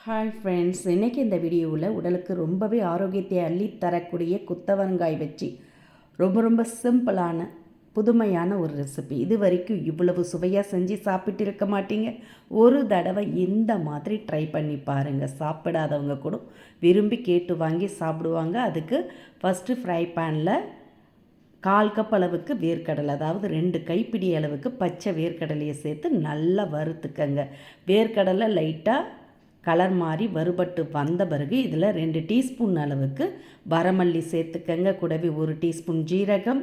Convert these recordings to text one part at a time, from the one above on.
Hi friends, இன்றைக்கி இந்த வீடியோவில் உடலுக்கு ரொம்பவே ஆரோக்கியத்தை அள்ளி தரக்கூடிய கொத்தவரங்காய் வச்சு ரொம்ப சிம்பிளான புதுமையான ஒரு ரெசிபி. இது வரைக்கும் இவ்வளவு சுவையாக செஞ்சு சாப்பிட்டு இருக்க மாட்டீங்க. ஒரு தடவை இந்த மாதிரி ட்ரை பண்ணி பாருங்கள். சாப்பிடாதவங்க கூட விரும்பி கேட்டு வாங்கி சாப்பிடுவாங்க. அதுக்கு ஃபஸ்ட்டு ஃப்ரை பேனில் 1/4 கப் அளவுக்கு வேர்க்கடலை, அதாவது 2 கைப்பிடி அளவுக்கு பச்சை வேர்க்கடலையை சேர்த்து நல்லா வறுத்துக்கங்க. வேர்க்கடலை லைட்டாக கலர் மாதிரி வறுபட்டு வந்த பிறகு இதில் 2 டீஸ்பூன் அளவுக்கு வரமல்லி சேர்த்துக்கங்க. கூடவே 1 டீஸ்பூன் ஜீரகம்,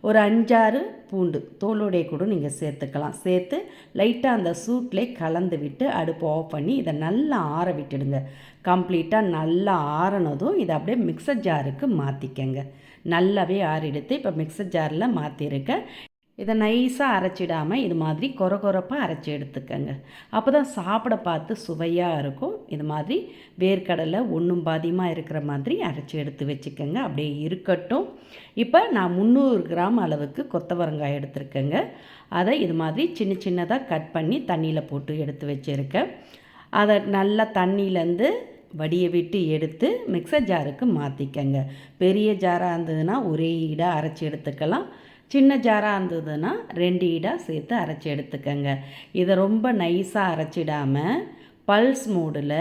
ஒரு 5-6 பூண்டு தோலோடைய கூட நீங்கள் சேர்த்துக்கலாம். சேர்த்து லைட்டாக அந்த சூட்லே கலந்து விட்டு அடுப்பு ஆஃப் பண்ணி இதை நல்லா ஆற விட்டுடுங்க. கம்ப்ளீட்டாக நல்லா ஆறினதும் இதை அப்படியே மிக்சர் ஜாருக்கு மாற்றிக்கங்க. நல்லாவே ஆறிடுத்து. இப்போ மிக்சர் ஜாரில் மாற்றிருக்கேன். இதை நைஸாக அரைச்சிடாமல் இது மாதிரி கொரப்பாக அரைச்சி எடுத்துக்கங்க. அப்போ தான் சாப்பிட பார்த்து சுவையாக இருக்கும். இது மாதிரி வேர்க்கடலை ஒன்றும் பாதியமாக இருக்கிற மாதிரி அரைச்சி எடுத்து வச்சுக்கோங்க. அப்படியே இருக்கட்டும். இப்போ நான் 300 கிராம் அளவுக்கு கொத்தவரங்காய் எடுத்துருக்கேங்க. அதை இது மாதிரி சின்னதாக கட் பண்ணி தண்ணியில் போட்டு எடுத்து வச்சுருக்கேன். அதை நல்லா தண்ணியிலேருந்து வடியை விட்டு எடுத்து மிக்சர் ஜாருக்கு மாற்றிக்கங்க. பெரிய ஜாராக இருந்ததுன்னா ஒரே ஈடாக அரைச்சி எடுத்துக்கலாம். சின்ன ஜாராக இருந்ததுன்னா 2 ஈடாக சேர்த்து அரைச்சி எடுத்துக்கங்க. இதை ரொம்ப நைஸாக அரைச்சிடாமல் பல்ஸ் மூடில்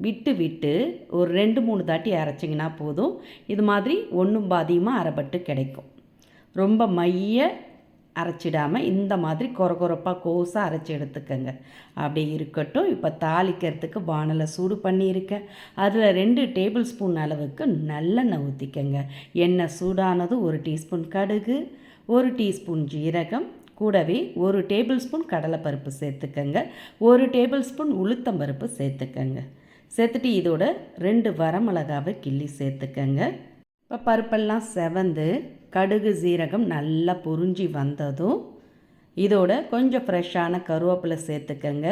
விட்டு ஒரு 2-3 தாட்டி அரைச்சிங்கன்னா போதும். இது மாதிரி ஒன்றும் பாதியமாக அரைப்பட்டு கிடைக்கும். ரொம்ப மைய அரைச்சிடாமல் இந்த மாதிரி கொரப்பாக கோஸாக அரைச்சி எடுத்துக்கங்க. அப்படி இருக்கட்டும். இப்போ தாளிக்கிறதுக்கு வானலை சூடு பண்ணியிருக்கேன். அதில் 2 டேபிள் ஸ்பூன் அளவுக்கு நல்லெண்ணெய் ஊற்றிக்கங்க. எண்ணெய் சூடானது 1 டீஸ்பூன் கடுகு, 1 டீஸ்பூன் ஜீரகம், கூடவே 1 டேபிள் ஸ்பூன் கடலைப்பருப்பு சேர்த்துக்கங்க. 1 டேபிள் ஸ்பூன் உளுத்தம்பருப்பு சேர்த்துக்கங்க. சேர்த்துட்டு இதோட 2 வரமிளகாவை கிள்ளி சேர்த்துக்கங்க. இப்போ பருப்பெல்லாம் செவந்து கடுகு ஜீரகம் நல்லா பொரிஞ்சி வந்ததும் இதோட கொஞ்சம் ஃப்ரெஷ்ஷான கருவேப்பிலை சேர்த்துக்கங்க.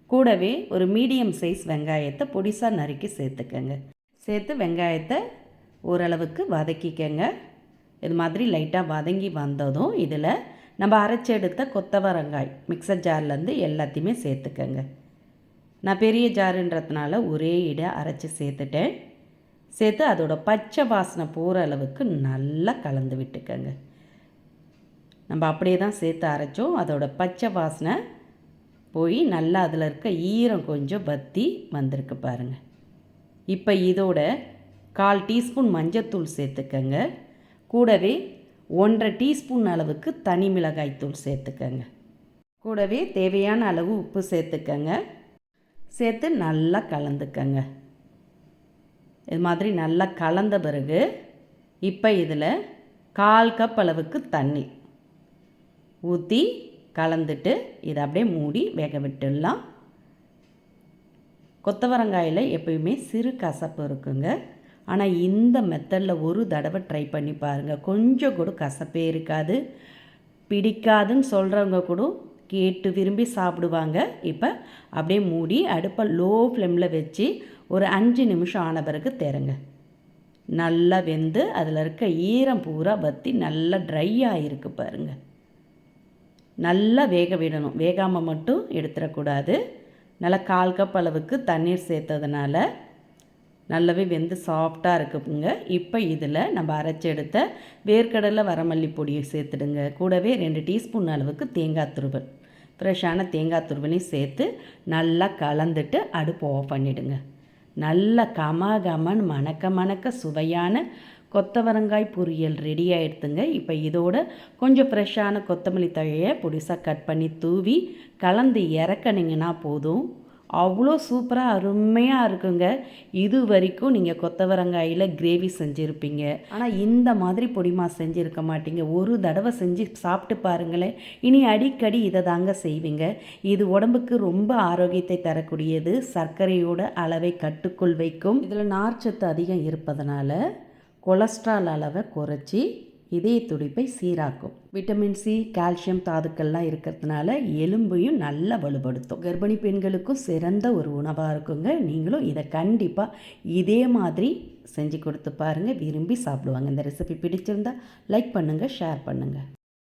கூடவே ஒரு மீடியம் சைஸ் வெங்காயத்தை பொடிசாக நறுக்கி சேர்த்துக்கங்க. சேர்த்து வெங்காயத்தை ஓரளவுக்கு வதக்கிக்கங்க. இது மாதிரி லைட்டாக வதங்கி வந்ததும் இதில் நம்ம அரைச்சி எடுத்த கொத்தவரங்காய் மிக்சர் ஜார்லேருந்து எல்லாத்தையுமே சேர்த்துக்கங்க. நான் பெரிய ஜாருன்றதுனால ஒரே ஈடாக அரைச்சி சேர்த்துட்டேன். சேர்த்து அதோட பச்சை வாசனை போகிற அளவுக்கு நல்லா கலந்து விட்டுக்கங்க. நம்ம அப்படியே தான் சேர்த்து அரைச்சோம். அதோட பச்சை வாசனை போய் நல்லா அதில் இருக்க ஈரம் கொஞ்சம் வற்றி வந்திருக்கு பாருங்கள். இப்போ இதோட 1/4 டீஸ்பூன் மஞ்சத்தூள் சேர்த்துக்கங்க. கூடவே 1/2 டீஸ்பூன் அளவுக்கு தனி மிளகாய்த்தூள் சேர்த்துக்கங்க. கூடவே தேவையான அளவு உப்பு சேர்த்துக்கங்க. சேர்த்து நல்லா கலந்துக்கங்க. இது மாதிரி நல்லா கலந்த பிறகு இப்போ இதில் 1/4 கப் அளவுக்கு தண்ணி ஊற்றி கலந்துட்டு இதை அப்படியே மூடி வேக விட்டுடலாம். கொத்தவரங்காயில் எப்பயுமே சிறு கசப்பு இருக்குங்க. ஆனால் இந்த மெத்தடில் ஒரு தடவை ட்ரை பண்ணி பாருங்கள். கொஞ்சம் கூட கசப்பே இருக்காது. பிடிக்காதுன்னு சொல்கிறவங்க கூட கேட்டு விரும்பி சாப்பிடுவாங்க. இப்போ அப்படியே மூடி அடுப்பை லோ ஃப்ளேமில் வச்சு ஒரு 5 நிமிஷம் ஆன பிறகு திறங்க. நல்லா வெந்து அதில் இருக்க ஈரம் பூரா வற்றி நல்லா ட்ரை ஆகிருக்கு பாருங்கள். நல்லா வேக விடணும். வேகாமல் மட்டும் எடுத்துடக்கூடாது. நல்லா 1/4 கப் அளவுக்கு தண்ணீர் சேர்த்ததுனால நல்லாவே வெந்து சாஃப்டாக இருக்குங்க. இப்போ இதில் நம்ம அரைச்சி எடுத்த வேர்க்கடலை வரமல்லி பொடியை சேர்த்துடுங்க. கூடவே 2 டீஸ்பூன் அளவுக்கு தேங்காய் துருவல், ஃப்ரெஷ்ஷான தேங்காய் துருவலையும் சேர்த்து நல்லா கலந்துட்டு அடுப்பு ஆஃப் பண்ணிவிடுங்க. நல்ல கமகமன்னு மணக்க சுவையான கொத்தவரங்காய் பொரியல் ரெடி ஆகிடுதுங்க. இப்போ இதோட கொஞ்சம் ஃப்ரெஷ்ஷான கொத்தமல்லி தழையை பொடிசாக கட் பண்ணி தூவி கலந்து இறக்குனீங்கன்னா போதும். அவ்வளோ சூப்பராக அருமையாக இருக்குங்க. இது வரைக்கும் நீங்கள் கொத்தவரங்காயில் கிரேவி செஞ்சுருப்பீங்க, ஆனால் இந்த மாதிரி பொடிமா செஞ்சுருக்க மாட்டீங்க. ஒரு தடவை செஞ்சு சாப்பிட்டு பாருங்களேன். இனி அடிக்கடி இதை தாங்க செய்வீங்க. இது உடம்புக்கு ரொம்ப ஆரோக்கியத்தை தரக்கூடியது. சர்க்கரையோட அளவை கட்டுக்குள் வைக்கும். இதில் நார்ச்சத்து அதிகம் இருப்பதனால கொலஸ்ட்ரால் அளவை குறைச்சி இதய துடிப்பை சீராக்கும். விட்டமின் சி, கால்சியம் தாதுக்கள்லாம் இருக்கிறதுனால எலும்பையும் நல்லா வலுப்படுத்தும். கர்ப்பிணி பெண்களுக்கும் சிறந்த ஒரு உணவாக இருக்குங்க. நீங்களும் இதை கண்டிப்பாக இதே மாதிரி செஞ்சு கொடுத்து பாருங்கள். விரும்பி சாப்பிடுவாங்க. இந்த ரெசிபி பிடிச்சிருந்தால் லைக் பண்ணுங்கள், ஷேர் பண்ணுங்கள்.